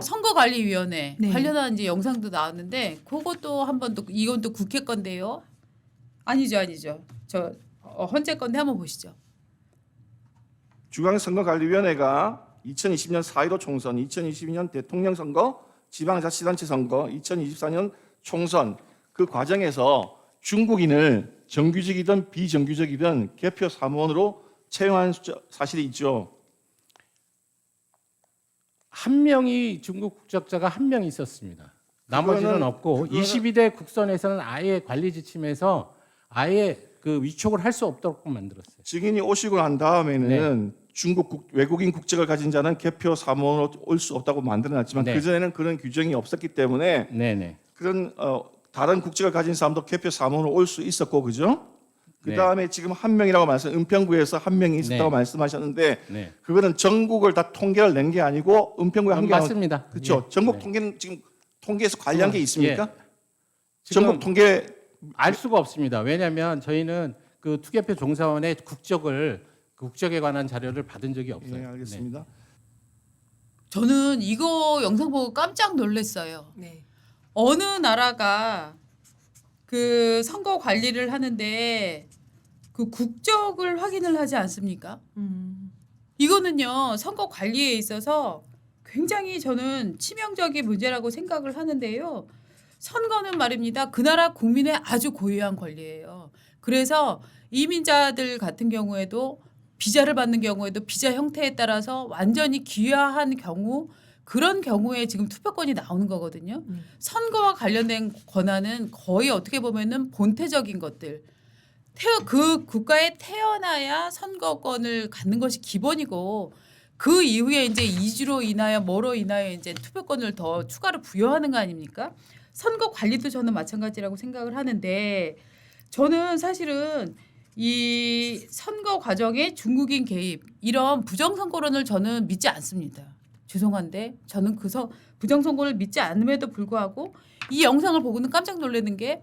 선거관리위원회 네. 관련한 이제 영상도 나왔는데 그것도 한번 또 이건 또 국회 건데요. 아니죠. 저 헌재 건데 한번 보시죠. 중앙선거관리위원회가 2020년 4.15 총선, 2022년 대통령 선거, 지방자치단체 선거, 2024년 총선 그 과정에서 중국인을 정규직이든 비정규직이든 개표 사무원으로 채용한 사실이 있죠. 한 명이 중국 국적자가 한 명 있었습니다. 나머지는 그거는- 없고 그거는- 22대 국선에서는 아예 관리 지침에서 아예 그 위촉을 할 수 없도록 만들었어요. 증인이 오시고 난 다음에는 외국인 국적을 가진 자는 개표 사무원으로 올 수 없다고 만들어놨지만 네. 그전에는 그런 규정이 없었기 때문에 네네. 그런 다른 국적을 가진 사람도 개표 사무원으로 올 수 있었고 그죠? 그 다음에 지금 한 명이라고 말씀, 은평구에서 한 명이 있었다고 네. 말씀하셨는데 네. 그거는 전국을 다 통계를 낸 게 아니고 은평구에 한 개. 맞습니다. 그렇죠. 예. 전국 네. 통계는 지금 통계에서 관리한 게 있습니까? 지금 전국 통계 알 수가 없습니다. 왜냐하면 저희는 그 투개표 종사원의 국적에 관한 자료를 받은 적이 없어요. 예, 알겠습니다. 저는 이거 영상 보고 깜짝 놀랐어요. 네. 어느 나라가 그 선거 관리를 하는데 그 국적을 확인을 하지 않습니까? 이거는요 선거 관리에 있어서 굉장히 저는 치명적인 문제라고 생각을 하는데요. 선거는 말입니다. 그 나라 국민의 아주 고유한 권리예요. 그래서 이민자들 같은 경우에도 비자를 받는 경우에도 비자 형태에 따라서 완전히 귀화한 경우 그런 경우에 지금 투표권이 나오는 거거든요. 선거와 관련된 권한은 거의 어떻게 보면은 본태적인 것들. 그 국가에 태어나야 선거권을 갖는 것이 기본이고 그 이후에 이제 이주로 인하여 뭐로 인하여 이제 투표권을 더 추가로 부여하는 거 아닙니까? 선거 관리도 저는 마찬가지라고 생각을 하는데 저는 사실은 이 선거 과정에 중국인 개입 이런 부정선거론을 저는 믿지 않습니다. 죄송한데 저는 부정선거를 믿지 않음에도 불구하고 이 영상을 보고는 깜짝 놀라는 게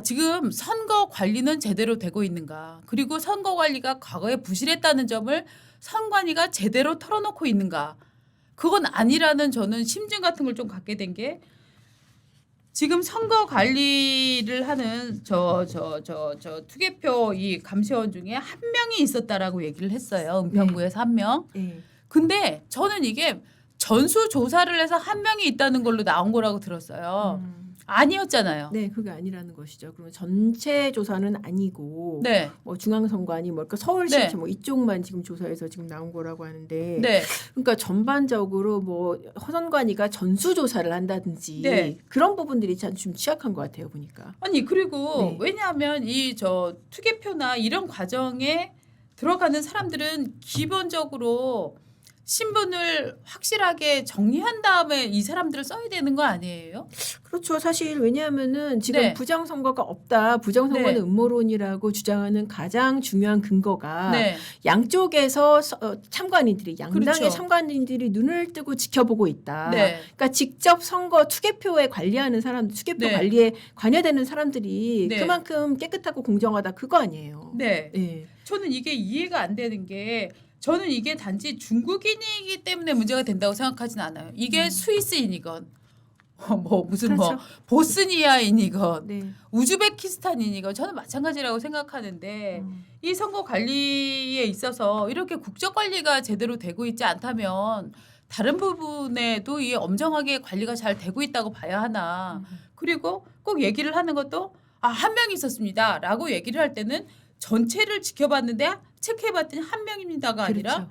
지금 선거 관리는 제대로 되고 있는가 그리고 선거 관리가 과거에 부실했다는 점을 선관위가 제대로 털어놓고 있는가 그건 아니라는 저는 심증 같은 걸 좀 갖게 된 게 지금 선거 관리를 하는 저 투개표 이 감시원 중에 한 명이 있었다라고 얘기를 했어요. 은평구에서 한 명. 네. 근데 저는 이게 전수 조사를 해서 한 명이 있다는 걸로 나온 거라고 들었어요. 아니었잖아요. 네, 그게 아니라는 것이죠. 그러면 전체 조사는 아니고 네. 뭐 중앙선관위 뭘까 서울시 네. 뭐 이쪽만 지금 조사해서 지금 나온 거라고 하는데 네. 그러니까 전반적으로 뭐 선관위가 전수 조사를 한다든지 네. 그런 부분들이 참 좀 취약한 것 같아요 보니까. 아니 그리고 네. 왜냐하면 이 투개표나 이런 과정에 들어가는 사람들은 기본적으로 신분을 확실하게 정리한 다음에 이 사람들을 써야 되는 거 아니에요? 그렇죠. 사실 왜냐하면은 지금 네. 부정선거가 없다. 부정선거는 네. 음모론이라고 주장하는 가장 중요한 근거가 네. 양쪽에서 참관인들이 양당의 그렇죠. 참관인들이 눈을 뜨고 지켜보고 있다. 네. 그러니까 직접 선거 투개표에 관리하는 사람들, 투개표 네. 관리에 관여되는 사람들이 네. 그만큼 깨끗하고 공정하다 그거 아니에요. 네. 네. 저는 이게 이해가 안 되는 게 저는 이게 단지 중국인이기 때문에 문제가 된다고 생각하진 않아요. 이게 스위스인이건 뭐 무슨 뭐 그렇죠. 보스니아인이건 네. 우즈베키스탄인이건 저는 마찬가지라고 생각하는데 이 선거 관리에 있어서 이렇게 국적 관리가 제대로 되고 있지 않다면 다른 부분에도 이 엄정하게 관리가 잘 되고 있다고 봐야 하나. 그리고 꼭 얘기를 하는 것도 한 명이 있었습니다. 라고 얘기를 할 때는 전체를 지켜봤는데 체크해봤더니 한 명입니다가 아니라 그렇죠.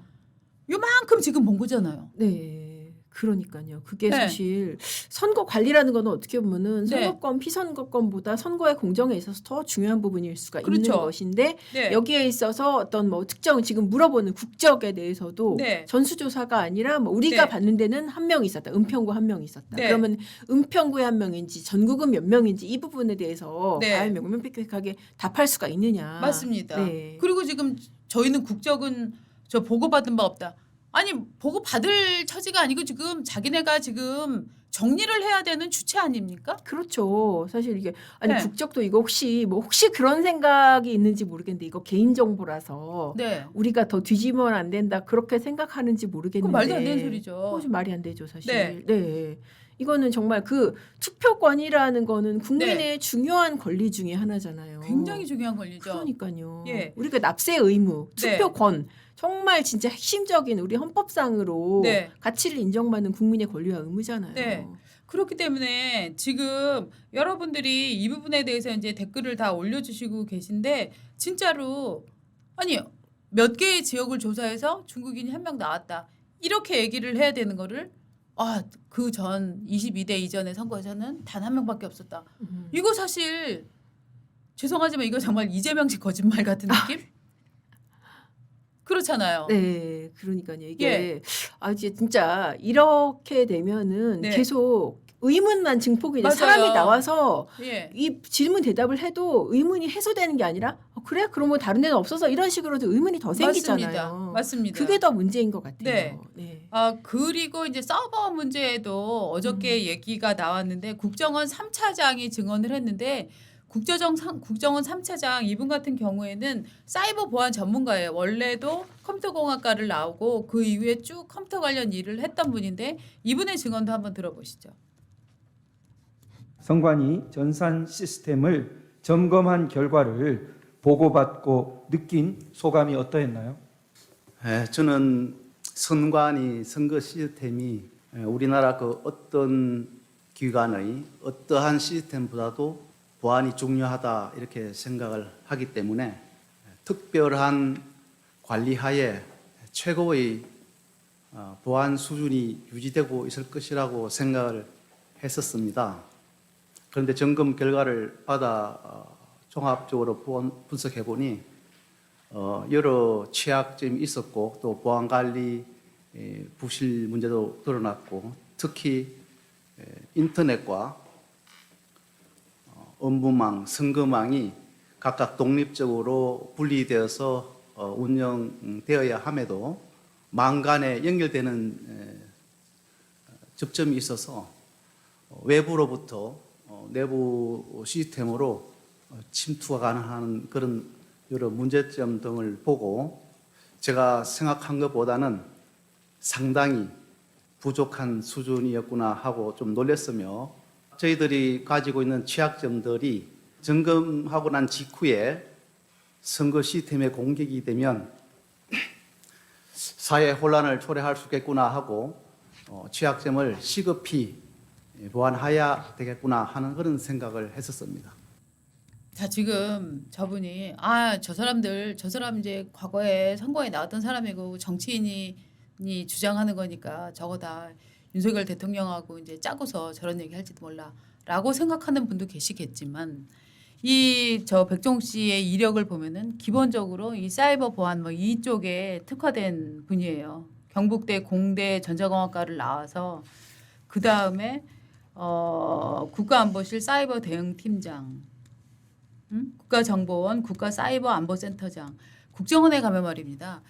요만큼 지금 본 거잖아요. 네. 그러니까요. 그게 네. 사실 선거 관리라는 거는 어떻게 보면은 네. 선거권, 피선거권보다 선거의 공정에 있어서 더 중요한 부분일 수가 있는 그렇죠. 것인데 네. 여기에 있어서 어떤 뭐 특정 지금 물어보는 국적에 대해서도 네. 전수조사가 아니라 뭐 우리가 네. 받는 데는 한 명 있었다. 은평구 한 명 있었다. 네. 그러면 은평구에 한 명인지 전국은 몇 명인지 이 부분에 대해서 네. 과연 명명백백하게 답할 수가 있느냐. 맞습니다. 네. 그리고 지금 저희는 국적은 보고받은 바 없다. 아니 보고받을 처지가 아니고 지금 자기네가 지금 정리를 해야 되는 주체 아닙니까? 그렇죠. 사실 이게 아니 네. 국적도 이거 혹시 그런 생각이 있는지 모르겠는데 이거 개인 정보라서 네. 우리가 더 뒤집으면 안 된다 그렇게 생각하는지 그건 모르겠는데 말도 안 되는 소리죠. 그거 좀 말이 안 되죠, 사실. 네. 네. 이거는 정말 그 투표권이라는 거는 국민의 네. 중요한 권리 중에 하나잖아요. 굉장히 중요한 권리죠. 그러니까요. 예. 우리가 납세 의무, 네. 투표권 정말 진짜 핵심적인 우리 헌법상으로 네. 가치를 인정받는 국민의 권리와 의무잖아요. 네. 그렇기 때문에 지금 여러분들이 이 부분에 대해서 이제 댓글을 다 올려주시고 계신데 진짜로 아니 몇 개의 지역을 조사해서 중국인이 한 명 나왔다 이렇게 얘기를 해야 되는 거를 그 전 22대 이전의 선거에서는 단 한 명밖에 없었다. 이거 사실 죄송하지만 이거 정말 이재명식 거짓말 같은 느낌? 그렇잖아요. 네, 그러니까요. 이게 예. 이제 진짜 이렇게 되면은 네. 계속 의문만 증폭이 돼. 맞아요. 사람이 나와서 예. 이 질문 대답을 해도 의문이 해소되는 게 아니라 그래? 그러면 다른 데는 없어서 이런 식으로도 의문이 더 생기잖아요. 맞습니다. 그게 더 문제인 것 같아요. 네. 네. 그리고 이제 서버 문제에도 어저께 얘기가 나왔는데 국정원 3차장이 증언을 했는데 국정원 3차장 이분 같은 경우에는 사이버 보안 전문가예요. 원래도 컴퓨터공학과를 나오고 그 이후에 쭉 컴퓨터 관련 일을 했던 분인데 이분의 증언도 한번 들어보시죠. 선관위 전산 시스템을 점검한 결과를 보고받고 느낀 소감이 어떠했나요? 저는 선관위 선거 시스템이 우리나라 그 어떤 기관의 어떠한 시스템보다도 보안이 중요하다 이렇게 생각을 하기 때문에 특별한 관리하에 최고의 보안 수준이 유지되고 있을 것이라고 생각을 했었습니다. 그런데 점검 결과를 받아 종합적으로 분석해 보니 여러 취약점이 있었고 또 보안 관리 부실 문제도 드러났고 특히 인터넷과 업무망, 선거망이 각각 독립적으로 분리되어서 운영되어야 함에도 망 간에 연결되는 접점이 있어서 외부로부터 내부 시스템으로 침투가 가능한 그런 여러 문제점 등을 보고 제가 생각한 것보다는 상당히 부족한 수준이었구나 하고 좀 놀랐으며 저희들이 가지고 있는 취약점들이 점검하고 난 직후에 선거 시스템에 공격이 되면 사회 혼란을 초래할 수 있겠구나 하고 취약점을 시급히 보완해야 되겠구나 하는 그런 생각을 했었습니다. 자 지금 저분이 저 사람 이제 과거에 선거에 나왔던 사람이고 정치인이 주장하는 거니까 저거 다 윤석열 대통령하고 이제 짜고서 저런 얘기 할지도 몰라라고 생각하는 분도 계시겠지만 저 백종욱 씨의 이력을 보면은 기본적으로 이 사이버 보안 이쪽에 특화된 분이에요. 경북대 공대 전자공학과를 나와서 그 다음에 국가안보실 사이버 대응팀장, 국가정보원 국가사이버안보센터장, 국정원에 가면 말입니다.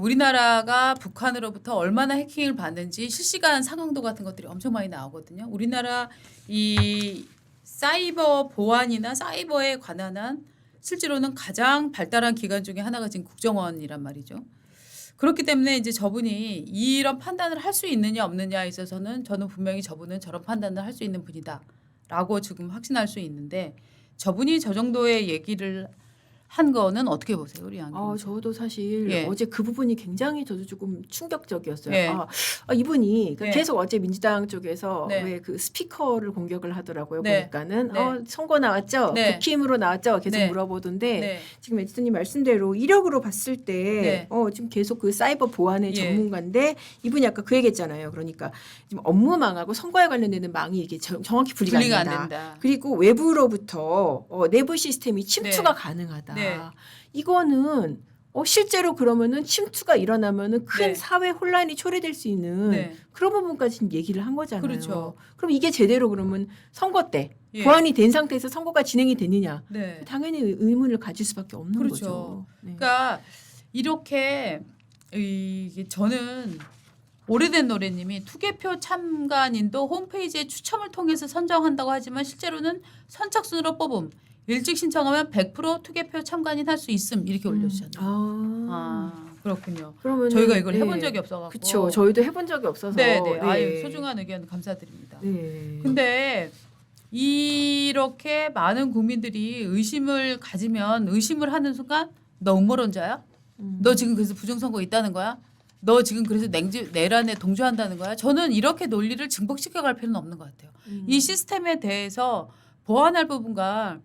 우리나라가 북한으로부터 얼마나 해킹을 받는지 실시간 상황도 같은 것들이 엄청 많이 나오거든요. 우리나라 이 사이버 보안이나 사이버에 관한 한 실제로는 가장 발달한 기관 중에 하나가 지금 국정원이란 말이죠. 그렇기 때문에 이제 저분이 이런 판단을 할 수 있느냐 없느냐에 있어서는 저는 분명히 저분은 저런 판단을 할 수 있는 분이다라고 지금 확신할 수 있는데 저분이 저 정도의 얘기를 한 거는 어떻게 보세요, 우리 양? 저도 사실 예. 어제 그 부분이 굉장히 저도 조금 충격적이었어요. 예. 이분이 네. 계속 어제 민주당 쪽에서 네. 왜 그 스피커를 공격을 하더라고요. 네. 보니까는 네. 선거 나왔죠, 네. 국힘으로 나왔죠, 계속 네. 물어보던데 네. 지금 에디터님 말씀대로 이력으로 봤을 때 지금 계속 그 사이버 보안의 예. 전문가인데 이분이 아까 그 얘기했잖아요. 그러니까 지금 업무망하고 선거에 관련되는 망이 이게 정확히 분리가 분리가 안 안 된다. 된다. 그리고 외부로부터 내부 시스템이 침투가 네. 가능하다. 네. 이거는 실제로 그러면은 침투가 일어나면은 큰 네. 사회 혼란이 초래될 수 있는 네. 그런 부분까지 지금 얘기를 한 거잖아요. 그렇죠. 그럼 이게 제대로 그러면 선거 때 예. 보완이 된 상태에서 선거가 진행이 되느냐? 네. 당연히 의문을 가질 수밖에 없는 그렇죠. 거죠. 네. 그러니까 이렇게 저는 오래된 노래님이 투개표 참관인도 홈페이지에 추첨을 통해서 선정한다고 하지만 실제로는 선착순으로 뽑음. 일찍 신청하면 100% 투개표 참관인 할 수 있음 이렇게 올려주셨네요. 아 그렇군요. 그러면 저희가 이걸 해본 적이 없어갖고. 그렇죠. 저희도 해본 적이 없어서. 네네. 아유 소중한 의견 감사드립니다. 네. 근데 이렇게 많은 국민들이 의심을 가지면 의심을 하는 순간 너 음모론자야? 너 지금 그래서 부정선거 있다는 거야? 너 지금 그래서 내란에 동조한다는 거야? 저는 이렇게 논리를 증폭시켜 갈 필요는 없는 것 같아요. 이 시스템에 대해서 보완할 부분과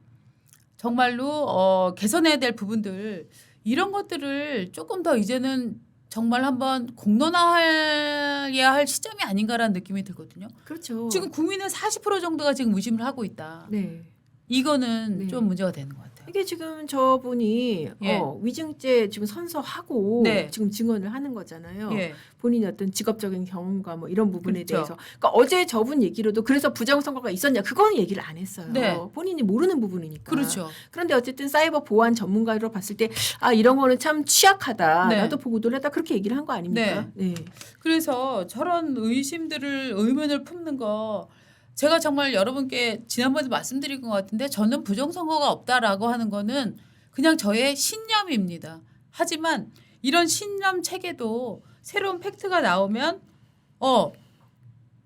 정말로 개선해야 될 부분들 이런 것들을 조금 더 이제는 정말 한번 공론화해야 할 시점이 아닌가라는 느낌이 들거든요. 그렇죠. 지금 국민의 40% 정도가 지금 의심을 하고 있다. 네. 이거는 네. 좀 문제가 되는 것 같아요. 이게 지금 저분이 예. 위증죄 지금 선서하고 네. 지금 증언을 하는 거잖아요. 예. 본인의 어떤 직업적인 경험과 뭐 이런 부분에 그렇죠. 대해서. 그러니까 어제 저분 얘기로도 그래서 부정선거가 있었냐 그건 얘기를 안 했어요. 네. 본인이 모르는 부분이니까. 그렇죠. 그런데 어쨌든 사이버 보안 전문가로 봤을 때 아 이런 거는 참 취약하다. 네. 나도 보고를 했다 그렇게 얘기를 한 거 아닙니까? 네. 그래서 저런 의문을 품는 거 제가 정말 여러분께 지난번에 말씀드린 것 같은데 저는 부정선거가 없다라고 하는 거는 그냥 저의 신념입니다. 하지만 이런 신념 체계도 새로운 팩트가 나오면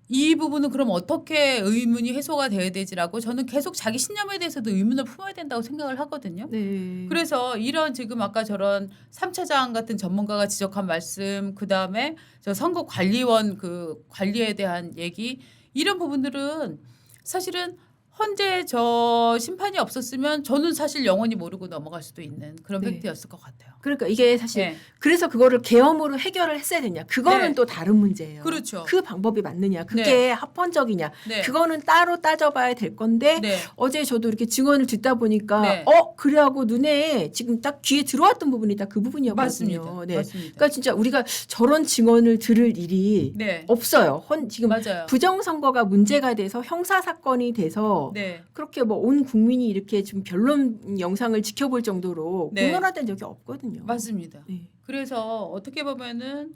이 부분은 그럼 어떻게 의문이 해소가 돼야 되지라고 저는 계속 자기 신념에 대해서도 의문을 품어야 된다고 생각을 하거든요. 네. 그래서 이런 지금 아까 저런 3차장 같은 전문가가 지적한 말씀 그다음에 저 선거관리원 그 관리에 대한 얘기 이런 부분들은 사실은 헌재 저 심판이 없었으면 저는 사실 영원히 모르고 넘어갈 수도 있는 그런 네. 팩트였을 것 같아요. 그러니까 이게 사실 네. 그래는 그거를 계엄으로 해결을 했어야 되냐 그거는 네. 또 다른 문제예요. 그렇죠. 그 방법이 맞느냐 그게 네. 합헌적이냐 네. 그거는 따로 따져봐야 될 건데 네. 어제 저도 이렇게 증언을 듣다 보니까 네. 그래하고 눈에 지금 딱 귀에 들어왔던 부분이 딱 그 부분이었거든요. 맞습니다. 네. 맞습니다. 그러니까 진짜 우리가 저런 증언을 들을 일이 네. 없어요. 지금 맞아요. 부정선거가 문제가 돼서 형사 사건이 돼서 네. 그렇게 뭐 온 국민이 이렇게 좀 변론 영상을 지켜볼 정도로 네. 공론화된 적이 없거든요. 맞습니다. 네. 그래서 어떻게 보면은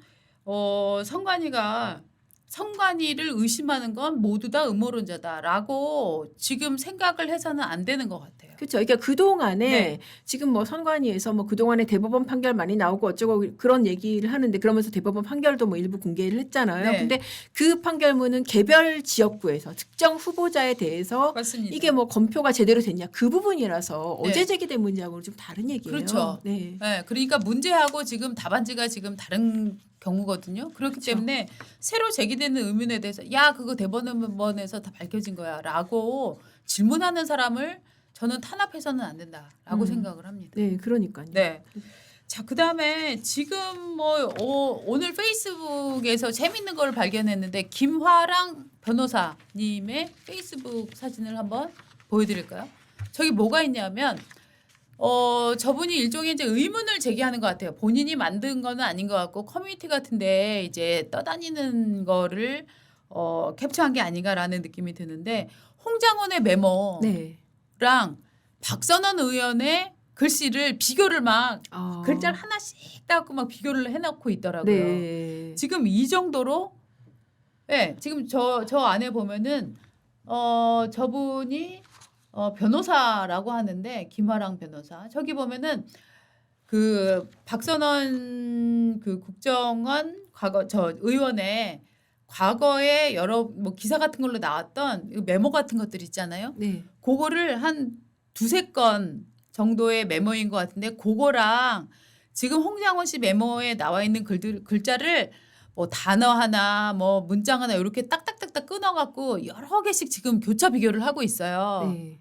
선관위를 의심하는 건 모두 다 음모론자다라고 지금 생각을 해서는 안 되는 것 같아요. 그렇죠. 그러니까 그 동안에 네. 지금 뭐 선관위에서 뭐 그 동안에 대법원 판결 많이 나오고 어쩌고 그런 얘기를 하는데 그러면서 대법원 판결도 뭐 일부 공개를 했잖아요. 네. 근데 그 판결문은 개별 지역구에서 특정 후보자에 대해서 맞습니다. 이게 뭐 검표가 제대로 됐냐 그 부분이라서 네. 어제 제기된 문제하고는 좀 다른 얘기예요. 그렇죠. 네. 네, 그러니까 문제하고 지금 답안지가 지금 다른 경우거든요. 그렇기 그렇죠. 때문에 새로 제기되는 의문에 대해서 야 그거 대법원에서 다 밝혀진 거야라고 질문하는 사람을 저는 탄압해서는 안 된다라고 생각을 합니다. 네, 그러니까요. 네. 자, 그다음에 지금 뭐 오늘 페이스북에서 재밌는 걸 발견했는데 김화랑 변호사님의 페이스북 사진을 한번 보여드릴까요? 저기 뭐가 있냐면 저분이 일종의 이제 의문을 제기하는 것 같아요. 본인이 만든 거는 아닌 것 같고 커뮤니티 같은데 이제 떠다니는 거를 캡처한 게 아닌가라는 느낌이 드는데 홍장원의 메모랑 네. 박선원 의원의 글씨를 비교를 막 아. 글자를 하나씩 따고 막 비교를 해놓고 있더라고요. 네. 지금 이 정도로 지금 저 안에 보면은 저분이 변호사라고 하는데 김화랑 변호사 저기 보면은 그 박선원 그 국정원 과거 저 의원의 과거에 여러 뭐 기사 같은 걸로 나왔던 메모 같은 것들 있잖아요. 네. 그거를 한 두세 건 정도의 메모인 것 같은데 그거랑 지금 홍장원 씨 메모에 나와 있는 글자를 뭐 단어 하나 뭐 문장 하나 이렇게 딱딱딱딱 끊어갖고 여러 개씩 지금 교차 비교를 하고 있어요. 네.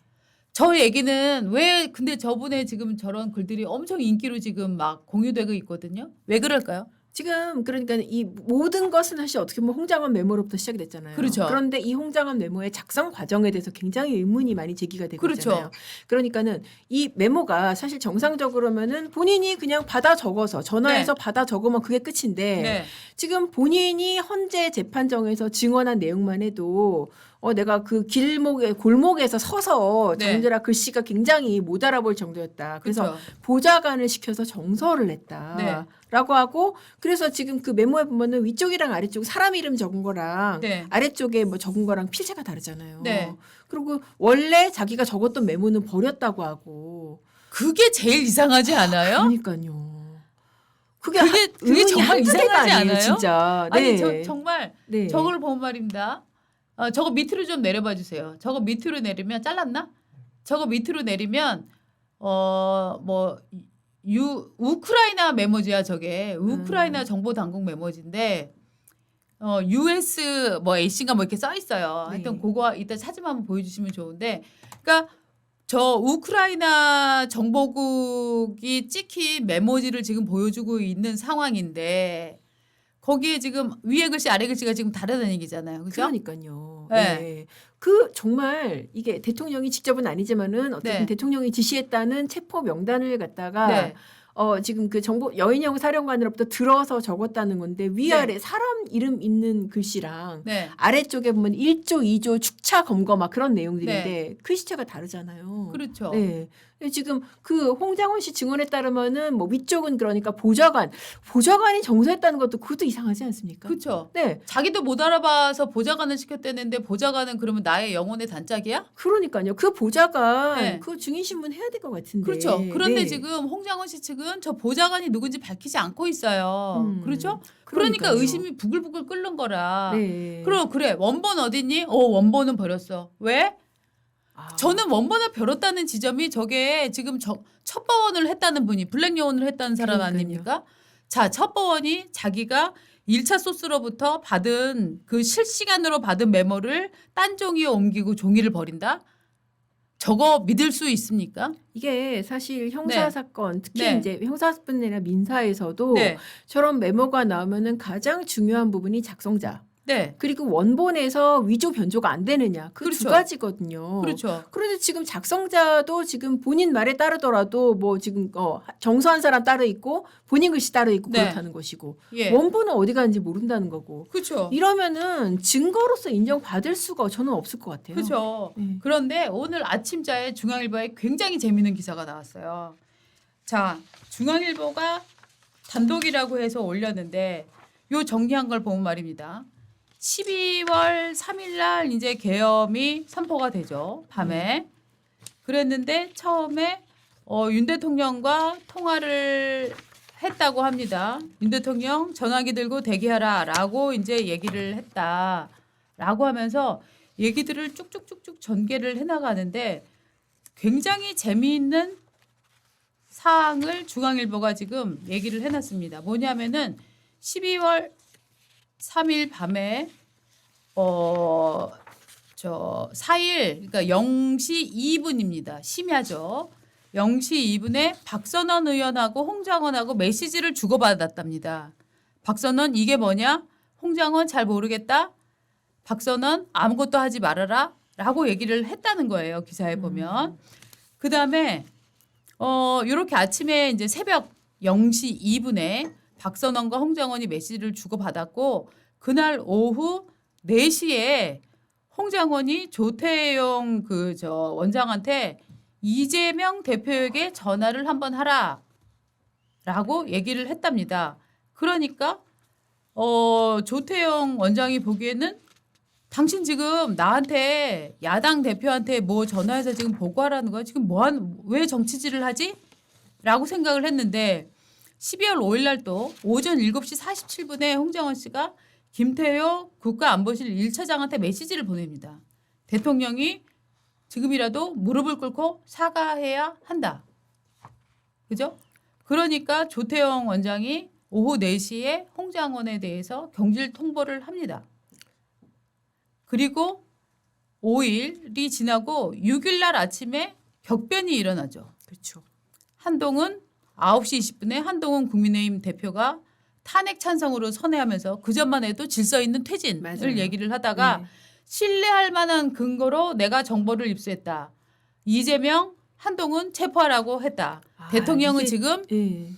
저 얘기는 왜 근데 저분의 지금 저런 글들이 엄청 인기로 지금 막 공유되고 있거든요. 왜 그럴까요? 지금 그러니까 이 모든 것은 사실 어떻게 보면 홍장원 메모로부터 시작이 됐잖아요. 그렇죠. 그런데 이 홍장원 메모의 작성 과정에 대해서 굉장히 의문이 많이 제기가 되고 그렇죠. 있잖아요. 그러니까는 이 메모가 사실 정상적으로면은 본인이 그냥 받아 적어서 전화해서 받아 적으면 그게 끝인데 네. 지금 본인이 헌재 재판정에서 증언한 내용만 해도 내가 그 골목에서 서서 네. 정제라 글씨가 굉장히 못 알아볼 정도였다. 그래서 그렇죠. 보좌관을 시켜서 정서를 냈다. 네. 라고 하고 그래서 지금 그 메모에 보면은 위쪽이랑 아래쪽 사람 이름 적은 거랑 네. 아래쪽에 뭐 적은 거랑 필체가 다르잖아요. 네. 그리고 원래 자기가 적었던 메모는 버렸다고 하고 그게 제일 이상하지 않아요? 그러니까요. 그게 그게 은근히 정말 한두 개가 이상하지 아니에요, 않아요? 진짜. 아니 네. 저 정말 네. 저걸 보면 말입니다. 저거 밑으로 좀 내려봐 주세요. 저거 밑으로 내리면 잘랐나? 저거 밑으로 내리면 뭐 우크라이나 메모지야 저게. 우크라이나 정보 당국 메모지인데 US 뭐 A씨가 뭐 이렇게 써 있어요. 네. 하여튼 그거 이따 사진 한번 보여주시면 좋은데, 그러니까 저 우크라이나 정보국이 찍힌 메모지를 지금 보여주고 있는 상황인데 거기에 지금 위에 글씨 아래 글씨가 지금 다르다는 얘기잖아요. 그죠? 그러니까요. 네. 네. 그 정말 이게 대통령이 직접은 아니지만은 어쨌든 네. 대통령이 지시했다는 체포 명단을 갖다가 네. 지금 그 정보 여인영 사령관으로부터 들어서 적었다는 건데 위아래 사람 이름 있는 글씨랑 네. 아래쪽에 보면 1조, 2조 축차 검거 막 그런 내용들인데 글씨체가 다르잖아요. 그렇죠. 네. 근데 지금 그 홍장원 씨 증언에 따르면은 뭐 위쪽은 그러니까 보좌관이 정서했다는 것도 그것도 이상하지 않습니까? 그렇죠. 네. 자기도 못 알아봐서 보좌관을 시켰다는데 보좌관은 그러면 나의 영혼의 단짝이야? 그러니까요. 그 보좌관 네. 그 증인 신문 해야 될 것 같은데. 그렇죠. 그런데 네. 지금 홍장원 씨 측은 저 보좌관이 누군지 밝히지 않고 있어요. 그렇죠? 그러니까 그러니까요. 의심이 부글부글 끓는 거라. 네. 그래 원본 어딨니? 원본은 버렸어. 왜? 아. 저는 원본을 버렸다는 지점이 저게 지금 첩보원을 했다는 분이 블랙요원을 했다는 사람 그러니까요. 아닙니까? 자, 첩보원이 자기가 1차 소스로부터 받은 그 실시간으로 받은 메모를 딴 종이에 옮기고 종이를 버린다? 저거 믿을 수 있습니까? 이게 사실 형사 네. 사건 특히 네. 이제 형사뿐 아니라 민사에서도 네. 저런 메모가 나오면은 가장 중요한 부분이 작성자 네. 그리고 원본에서 위조 변조가 안 되느냐 그 두 그렇죠. 가지거든요. 그렇죠. 그런데 지금 작성자도 지금 본인 말에 따르더라도 뭐 지금 정서한 사람 따로 있고 본인 글씨 따로 있고 네. 그렇다는 것이고 예. 원본은 어디 가는지 모른다는 거고 그렇죠. 이러면은 증거로서 인정받을 수가 저는 없을 것 같아요. 그렇죠. 네. 그런데 오늘 아침자에 중앙일보에 굉장히 재미있는 기사가 나왔어요. 자, 중앙일보가 단독이라고 해서 올렸는데 요 정리한 걸 보면 말입니다. 12월 3일 날 이제 계엄이 선포가 되죠. 밤에. 그랬는데 처음에 윤 대통령과 통화를 했다고 합니다. 윤 대통령 전화기 들고 대기하라라고 이제 얘기를 했다라고 하면서 얘기들을 쭉쭉쭉쭉 전개를 해나가는데 굉장히 재미있는 사항을 중앙일보가 지금 얘기를 해놨습니다. 뭐냐면은 12월 3일 밤에 4일 그러니까 0시 2분입니다. 심야죠. 0시 2분에 박선원 의원하고 홍장원하고 메시지를 주고받았답니다. 박선원 이게 뭐냐? 홍장원 잘 모르겠다. 박선원 아무것도 하지 말아라 라고 얘기를 했다는 거예요. 기사에 보면. 그다음에 이렇게 아침에 이제 새벽 0시 2분에 박선원과 홍장원이 메시지를 주고받았고 그날 오후 4시에 홍장원이 조태용 원장한테 이재명 대표에게 전화를 한번 하라라고 얘기를 했답니다. 그러니까 조태용 원장이 보기에는 당신 지금 나한테 야당 대표한테 뭐 전화해서 지금 보고하라는 거야? 지금 왜 정치질을 하지? 라고 생각을 했는데 12월 5일 날 또 오전 7시 47분에 홍장원 씨가 김태효 국가안보실 1차장한테 메시지를 보냅니다. 대통령이 지금이라도 무릎을 꿇고 사과해야 한다. 그죠? 그러니까 조태용 원장이 오후 4시에 홍장원에 대해서 경질 통보를 합니다. 그리고 5일이 지나고 6일 날 아침에 격변이 일어나죠. 그렇죠. 한동훈 9시 20분에 한동훈 국민의힘 대표가 탄핵 찬성으로 선회하면서 그전만 해도 질서 있는 퇴진을 맞아요. 얘기를 하다가 네. 신뢰할 만한 근거로 내가 정보를 입수했다. 이재명, 한동훈 체포하라고 했다. 대통령은 이게- 지금 예.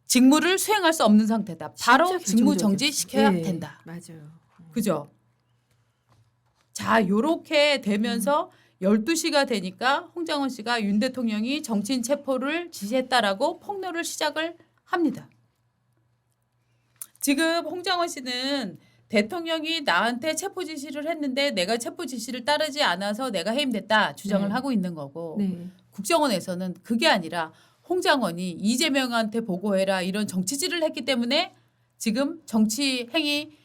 직무를 수행할 수 없는 상태다. 바로 진짜 직무 결정적이었어요. 정지시켜야 예, 된다. 맞아요. 그죠? 자, 요렇게 되면서 12시가 되니까 홍장원 씨가 윤 대통령이 정치인 체포를 지시했다라고 폭로를 시작을 합니다. 지금 홍장원 씨는 대통령이 나한테 체포 지시를 했는데 내가 체포 지시를 따르지 않아서 내가 해임됐다 주장을 네. 하고 있는 거고 네. 국정원에서는 그게 아니라 홍장원이 이재명한테 보고해라 이런 정치질을 했기 때문에 지금 정치 행위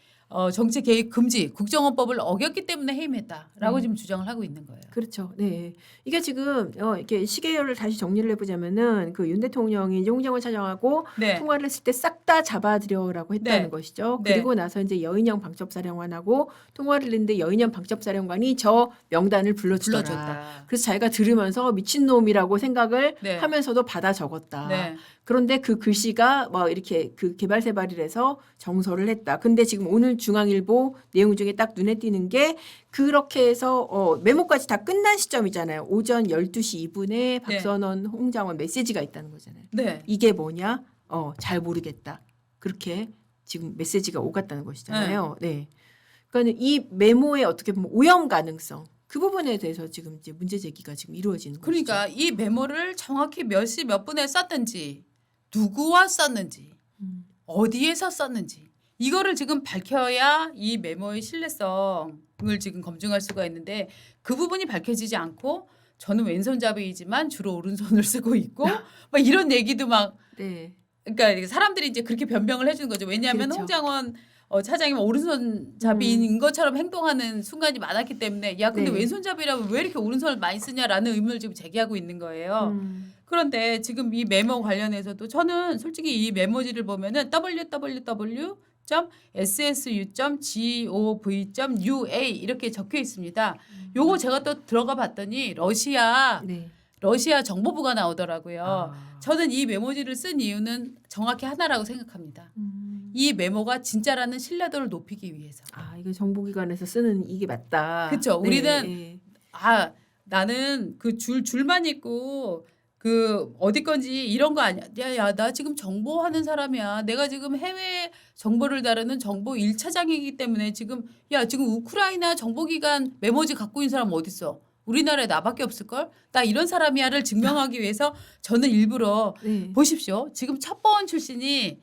정치 개입 금지 국정원법을 어겼기 때문에 해임했다라고 지금 주장을 하고 있는 거예요. 그렇죠. 네. 이게 지금 이렇게 시계열을 다시 정리를 해보자면은 그 윤 대통령이 이제 홍장원 차장하고 네. 통화를 했을 때 싹 다 잡아들여라고 했다는 네. 것이죠. 네. 그리고 나서 이제 여인영 방첩사령관하고 통화를 했는데 여인영 방첩사령관이 저 명단을 불러주더라. 불러줬다. 그래서 자기가 들으면서 미친놈이라고 생각을 네. 하면서도 받아 적었다. 네. 그런데 그 글씨가 뭐 이렇게 그 개발세발을 해서 정서를 했다. 근데 지금 오늘 중앙일보 내용 중에 딱 눈에 띄는 게 그렇게 해서 메모까지 다 끝난 시점이잖아요. 오전 12시 2분에 박선원 홍장원 메시지가 있다는 거잖아요. 네. 이게 뭐냐? 잘 모르겠다. 그렇게 지금 메시지가 오갔다는 것이잖아요. 네. 그러니까 이 메모의 어떻게 보면 오염 가능성 그 부분에 대해서 지금 이제 문제 제기가 지금 이루어지는 거죠. 그러니까 이 메모를 정확히 몇 시 몇 분에 썼는지 누구와 썼는지 어디에서 썼는지 이거를 지금 밝혀야 이 메모의 신뢰성을 지금 검증할 수가 있는데 그 부분이 밝혀지지 않고 저는 왼손잡이이지만 주로 오른손을 쓰고 있고 막 이런 얘기도 막 네. 그러니까 사람들이 이제 그렇게 변명을 해주는 거죠. 왜냐하면 그렇죠. 홍장원 차장이 오른손잡이인 것처럼 행동하는 순간이 많았기 때문에 야 근데 네. 왼손잡이라면 왜 이렇게 오른손을 많이 쓰냐라는 의문을 지금 제기하고 있는 거예요. 그런데 지금 이 메모 관련해서도 저는 솔직히 이 메모지를 보면은 www.ssu.gov.ua 이렇게 적혀 있습니다. 요거 제가 또 들어가 봤더니 러시아 네. 정보부가 나오더라고요. 아. 저는 이 메모지를 쓴 이유는 정확히 하나라고 생각합니다. 이 메모가 진짜라는 신뢰도를 높이기 위해서. 이거 정보기관에서 쓰는 이게 맞다. 그쵸. 네, 우리는 네. 나는 그 줄만 있고 그 어디 건지 이런 거 아니야. 야, 나 지금 정보하는 사람이야. 내가 지금 해외 정보를 다루는 정보 1차장이기 때문에 지금 우크라이나 정보기관 메모지 갖고 있는 사람 어디 있어? 우리나라에 나밖에 없을걸? 나 이런 사람이야를 증명하기 위해서 저는 일부러 네. 보십시오. 지금 첩보원 출신이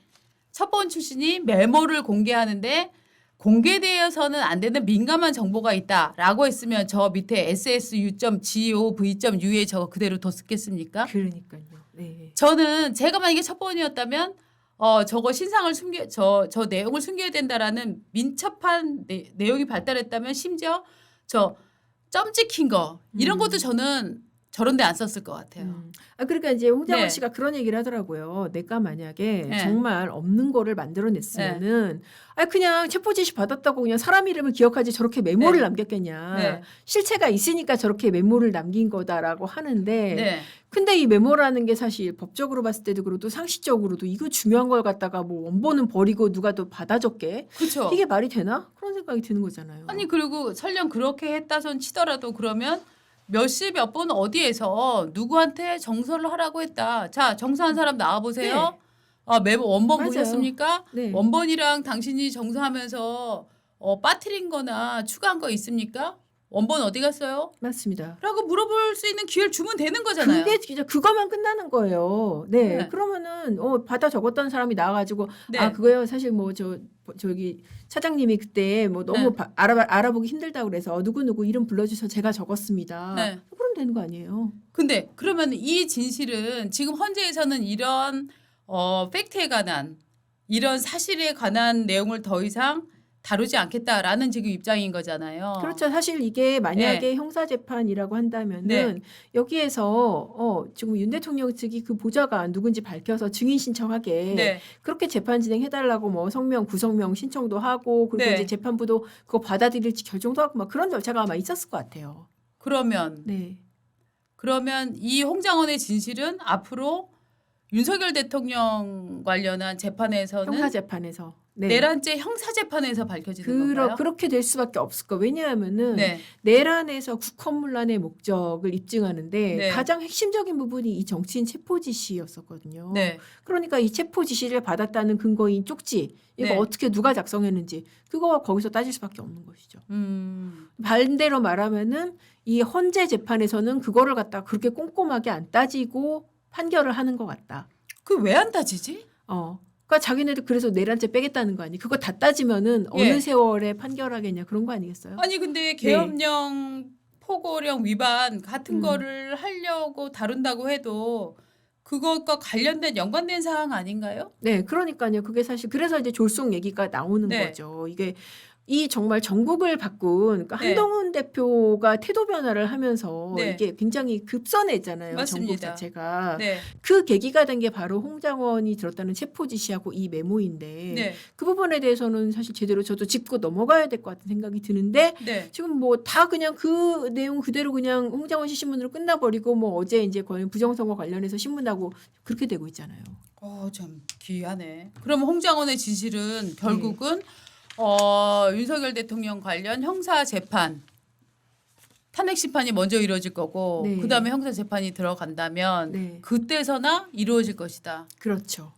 메모를 공개하는데 공개되어서는 안 되는 민감한 정보가 있다라고 했으면 저 밑에 ssu.gov.ua 저거 그대로 뒀겠습니까? 그러니까요. 네. 저는 제가 만약에 첩보원이었다면 저거 신상을 저 내용을 숨겨야 된다라는 민첩한 내용이 발달했다면 심지어 저 점 찍힌 거 이런 것도 저는 저런 데 안 썼을 것 같아요. 그러니까 이제 홍장원 네. 씨가 그런 얘기를 하더라고요. 내가 만약에 네. 정말 없는 거를 만들어냈으면은 그냥 체포 지시 받았다고 그냥 사람 이름을 기억하지 저렇게 메모를 네. 남겼겠냐. 네. 실체가 있으니까 저렇게 메모를 남긴 거다라고 하는데 네. 근데 이 메모라는 게 사실 법적으로 봤을 때도 그렇고 또 상식적으로도 이거 중요한 걸 갖다가 뭐 원본은 버리고 누가 또 받아 적게 그렇죠. 이게 말이 되나? 그런 생각이 드는 거잖아요. 아니 그리고 설령 그렇게 했다손 치더라도 그러면 몇 시 몇 분 어디에서 누구한테 정서를 하라고 했다. 자 정서한 사람 나와 보세요. 메모 원본 맞아요. 보셨습니까? 네. 원본이랑 당신이 정서하면서 빠뜨린 거나 추가한 거 있습니까? 원본 어디 갔어요? 맞습니다. 라고 물어볼 수 있는 기회를 주면 되는 거잖아요. 그게 진짜 그거만 끝나는 거예요. 네. 네. 그러면은 받아 적었던 사람이 나와가지고 네. 그거요. 사실 뭐 저기 차장님이 그때 뭐 너무 네. 알아보기 힘들다 그래서 누구 이름 불러주셔서 제가 적었습니다. 네. 그럼 되는 거 아니에요? 근데 그러면 이 진실은 지금 헌재에서는 이런 팩트에 관한 이런 사실에 관한 내용을 더 이상 다루지 않겠다라는 지금 입장인 거잖아요. 그렇죠. 사실 이게 만약에 네. 형사재판이라고 한다면은 네. 여기에서 지금 윤 대통령 측이 그 보좌관 누군지 밝혀서 증인 신청하게 네. 그렇게 재판 진행해달라고 뭐 성명 구성명 신청도 하고 그리고 네. 이제 재판부도 그거 받아들일지 결정도 하고 막 그런 절차가 아마 있었을 것 같아요. 그러면 네. 이 홍장원의 진실은 앞으로 윤석열 대통령 관련한 재판에서는 형사재판에서 네. 내란죄 형사재판에서 밝혀지는 건가요? 그렇게 될 수밖에 없을 거. 왜냐하면은 네. 내란에서 국헌문란의 목적을 입증하는데 네. 가장 핵심적인 부분이 이 정치인 체포 지시였었거든요. 네. 그러니까 이 체포 지시를 받았다는 근거인 쪽지 이거 네. 어떻게 누가 작성했는지 그거 거기서 따질 수밖에 없는 것이죠. 음. 반대로 말하면은 이 헌재 재판에서는 그거를 갖다가 그렇게 꼼꼼하게 안 따지고 판결을 하는 것 같다. 그 왜 안 따지지? 그러니까 그러니까 자기네들 그래서 내란죄 빼겠다는 거 아니에요? 그거 다 따지면은 어느 예. 세월에 판결하겠냐 그런 거 아니겠어요? 아니 근데 계엄령 포고령 위반 같은 거를 하려고 다룬다고 해도 그것과 관련된 연관된 사항 아닌가요? 네, 그러니까요. 그게 사실 그래서 이제 졸속 얘기가 나오는 네. 거죠. 이게 이 정말 전국을 바꾼 그러니까 네. 한동훈 대표가 태도 변화를 하면서 네. 이게 굉장히 급선했잖아요. 맞습니다. 전국 자체가. 네. 그 계기가 된 게 바로 홍장원이 들었다는 체포 지시하고 이 메모인데 네. 그 부분에 대해서는 사실 제대로 저도 짚고 넘어가야 될 것 같은 생각이 드는데 네. 지금 뭐 다 그냥 그 내용 그대로 그냥 홍장원 씨 신문으로 끝나버리고 뭐 어제 이제 거의 부정선거 관련해서 신문하고 그렇게 되고 있잖아요. 참 기이하네. 그럼 홍장원의 진실은 결국은 윤석열 대통령 관련 형사 재판 탄핵 심판이 먼저 이루어질 거고 네. 그다음에 형사 재판이 들어간다면 네. 그때서나 이루어질 것이다. 그렇죠.